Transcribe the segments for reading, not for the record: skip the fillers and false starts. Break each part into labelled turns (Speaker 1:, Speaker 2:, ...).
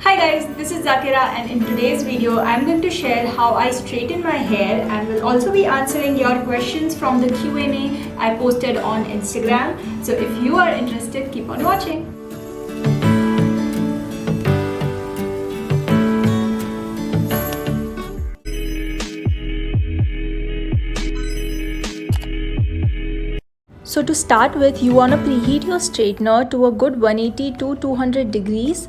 Speaker 1: Hi guys, this is Zakira and in today's video I'm going to share how I straighten my hair and will also be answering your questions from the Q&A I posted on Instagram. So if you are interested, keep on watching. So to start with, you want to preheat your straightener to a good 180 to 200 degrees.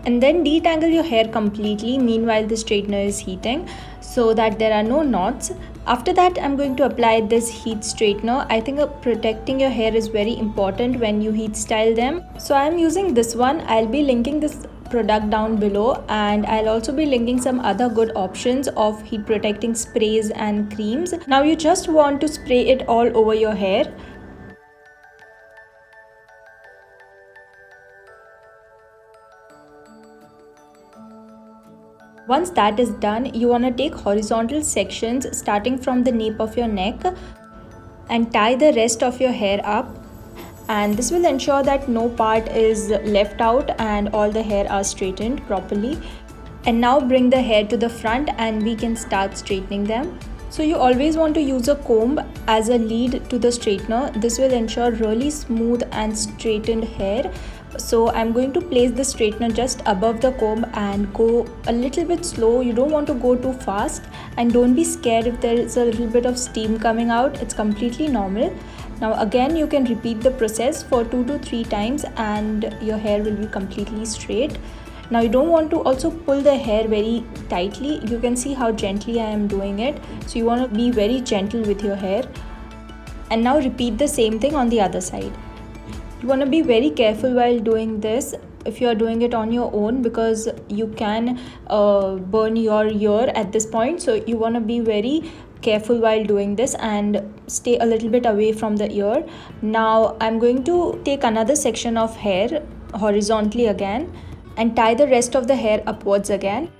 Speaker 1: And then detangle your hair completely meanwhile the straightener is heating so that there are no knots. After that, I'm going to apply this heat straightener. I think protecting your hair is very important when you heat style them. So I'm using this one. I'll be linking this product down below, and I'll also be linking some other good options of heat protecting sprays and creams. Now you just want to spray it all over your hair. Once that is done, you want to take horizontal sections starting from the nape of your neck and tie the rest of your hair up, and this will ensure that no part is left out and all the hair are straightened properly. And now bring the hair to the front and we can start straightening them. So you always want to use a comb as a lead to the straightener. This will ensure really smooth and straightened hair. So I'm going to place the straightener just above the comb and go a little bit slow. You don't want to go too fast, and don't be scared if there is a little bit of steam coming out. It's completely normal. Now again, you can repeat the process for 2 to 3 times and your hair will be completely straight. Now you don't want to also pull the hair very tightly. You can see how gently I am doing it. So you want to be very gentle with your hair. And now repeat the same thing on the other side. You want to be very careful while doing this if you are doing it on your own, because you can burn your ear at this point. So you want to be very careful while doing this and stay a little bit away from the ear. Now I'm going to take another section of hair horizontally again and tie the rest of the hair upwards again.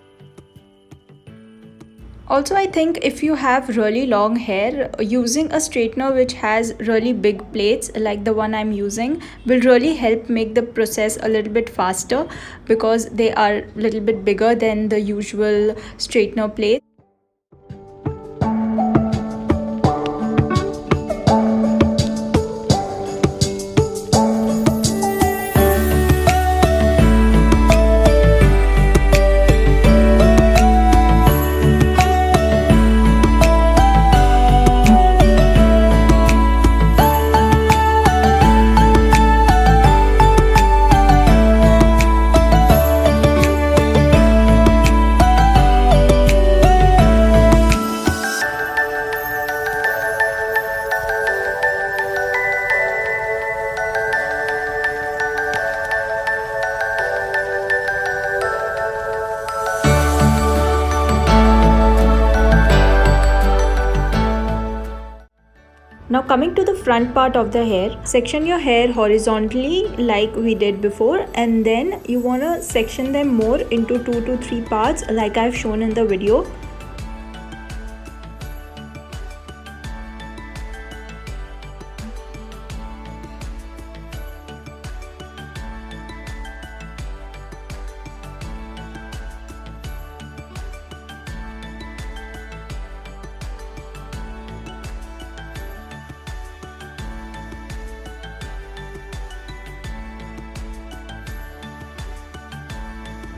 Speaker 1: Also, I think if you have really long hair, using a straightener which has really big plates like the one I'm using will really help make the process a little bit faster, because they are a little bit bigger than the usual straightener plate. Now coming to the front part of the hair, section your hair horizontally like we did before, and then you want to section them more into 2 to 3 parts like I've shown in the video.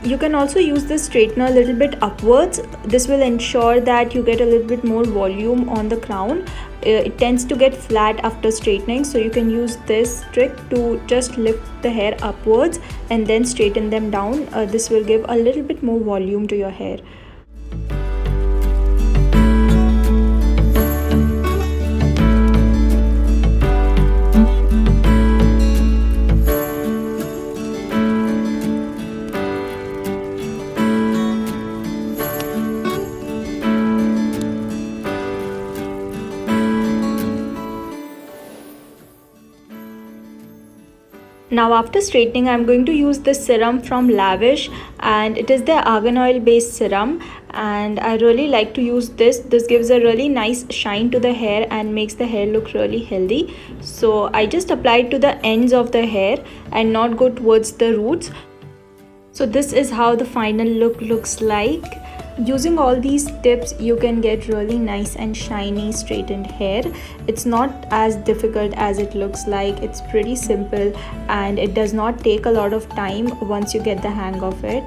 Speaker 1: You can also use this straightener a little bit upwards. This will ensure that you get a little bit more volume on the crown. It tends to get flat after straightening, so you can use this trick to just lift the hair upwards and then straighten them down. This will give a little bit more volume to your hair. Now after straightening, I'm going to use this serum from Lavish, and it is the argan oil based serum, and I really like to use this. This gives a really nice shine to the hair and makes the hair look really healthy. So I just apply it to the ends of the hair and not go towards the roots. So this is how the final look looks like. Using all these tips, you can get really nice and shiny straightened hair. It's not as difficult as it looks like. It's pretty simple and it does not take a lot of time once you get the hang of it.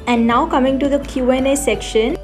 Speaker 1: And now coming to the Q&A section.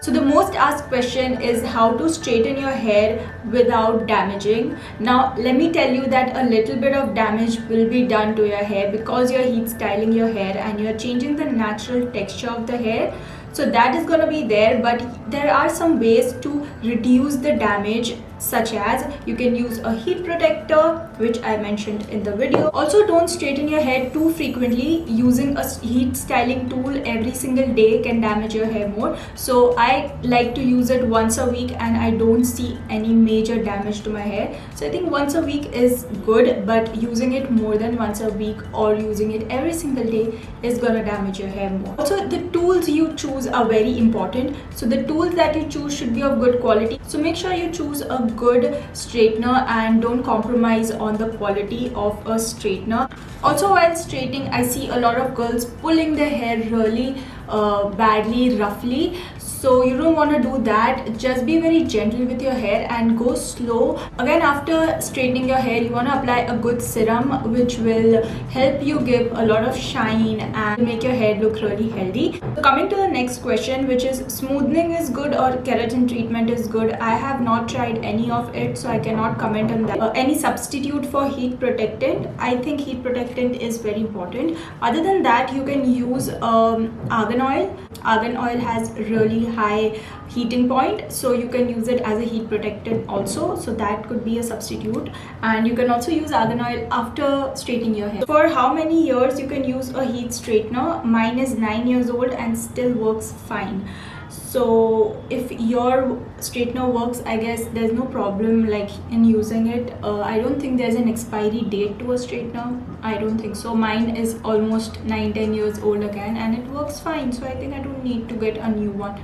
Speaker 1: So the most asked question is how to straighten your hair without damaging. Now let me tell you that a little bit of damage will be done to your hair because you're heat styling your hair and you're changing the natural texture of the hair. So that is going to be there, but there are some ways to reduce the damage, such as you can use a heat protector, which I mentioned in the video. Also, don't straighten your hair too frequently. Using a heat styling tool every single day can damage your hair more. So I like to use it once a week and I don't see any major damage to my hair. So I think once a week is good, but using it more than once a week or using it every single day is gonna damage your hair more. Also, the tools you choose are very important. So the tools that you choose should be of good quality. So make sure you choose a good straightener and don't compromise on the quality of a straightener. Also, while straightening, I see a lot of girls pulling their hair really badly, roughly. So you don't want to do that. Just be very gentle with your hair and go slow. Again, after straightening your hair, you want to apply a good serum which will help you give a lot of shine and make your hair look really healthy. So coming to the next question, which is smoothing is good or keratin treatment is good. I have not tried any of it, so I cannot comment on that. Any substitute for heat protectant? I think heat protectant is very important. Other than that, you can use argan oil. Argan oil has really high heating point, so you can use it as a heat protectant also, so that could be a substitute. And you can also use argan oil after straightening your hair. For how many years you can use a heat straightener? Mine is 9 years old and still works fine. So if your straightener works, I guess there's no problem like in using it. I don't think there's an expiry date to a straightener. I don't think so. Mine is almost 9-10 years old again and it works fine, so I think I don't need to get a new one.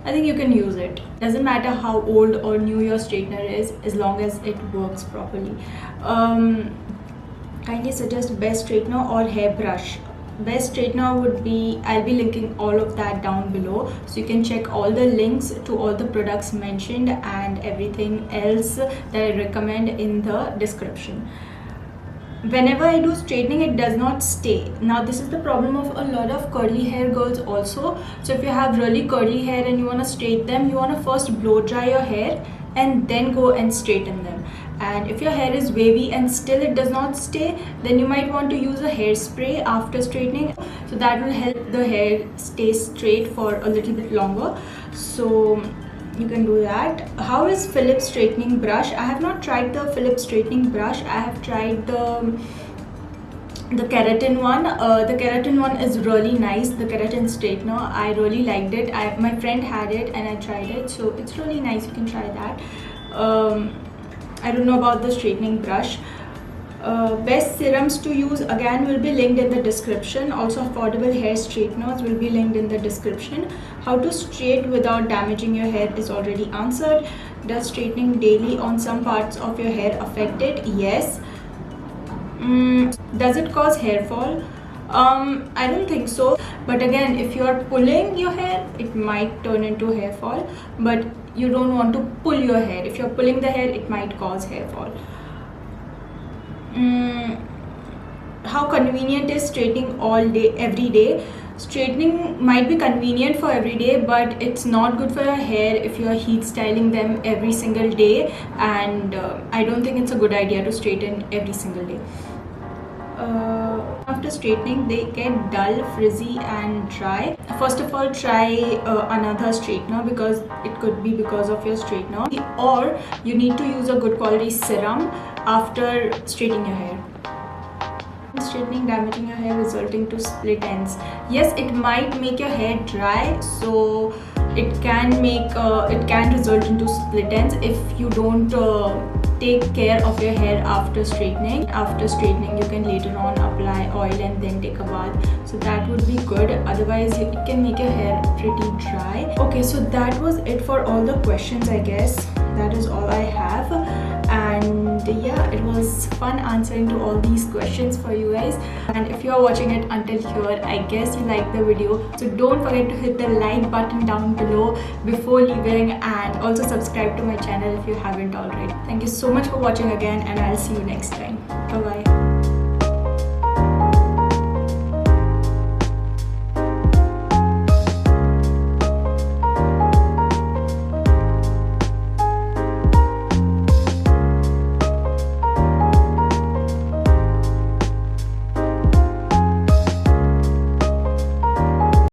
Speaker 1: I think you can use it. Doesn't matter how old or new your straightener is, as long as it works properly. Kindly suggest best straightener or hairbrush. Best straightener would be, I'll be linking all of that down below, so you can check all the links to all the products mentioned and everything else that I recommend in the description. Whenever I do straightening, it does not stay. Now this is the problem of a lot of curly hair girls also. So if you have really curly hair and you want to straighten them, you want to first blow dry your hair and then go and straighten them. And if your hair is wavy and still it does not stay, then you might want to use a hairspray after straightening, so that will help the hair stay straight for a little bit longer. So you can do that. How is Philips straightening brush? I have not tried the Philips straightening brush. I have tried the keratin one. The keratin one is really nice. The keratin straightener, I really liked it. My friend had it and I tried it, so it's really nice. You can try that. I don't know about the straightening brush. Best serums to use again will be linked in the description. Also affordable hair straighteners will be linked in the description. How to straighten without damaging your hair is already answered. Does straightening daily on some parts of your hair affect it? Yes. Does it cause hair fall? I don't think so, but again, if you are pulling your hair, it might turn into hair fall, but you don't want to pull your hair. If you're pulling the hair, it might cause hair fall. How convenient is straightening all day, every day? Straightening might be convenient for every day, but it's not good for your hair if you're heat styling them every single day, and I don't think it's a good idea to straighten every single day. After straightening, they get dull, frizzy and dry. First of all, try another straightener, because it could be because of your straightener, or you need to use a good quality serum after straightening your hair. Straightening damaging your hair resulting to split ends. Yes, it might make your hair dry, so it can result into split ends if you don't take care of your hair after straightening. After straightening, you can later on apply oil and then take a bath, so that would be good. Otherwise it can make your hair pretty dry. Okay, so that was it for all the questions. I guess that is all I have, and yeah, it was fun answering to all these questions for you guys. And if you are watching it until here, I guess you liked the video, so don't forget to hit the like button down below before leaving, and also subscribe to my channel if you haven't already. Thank you so much for watching again, and I'll see you next time. Bye bye.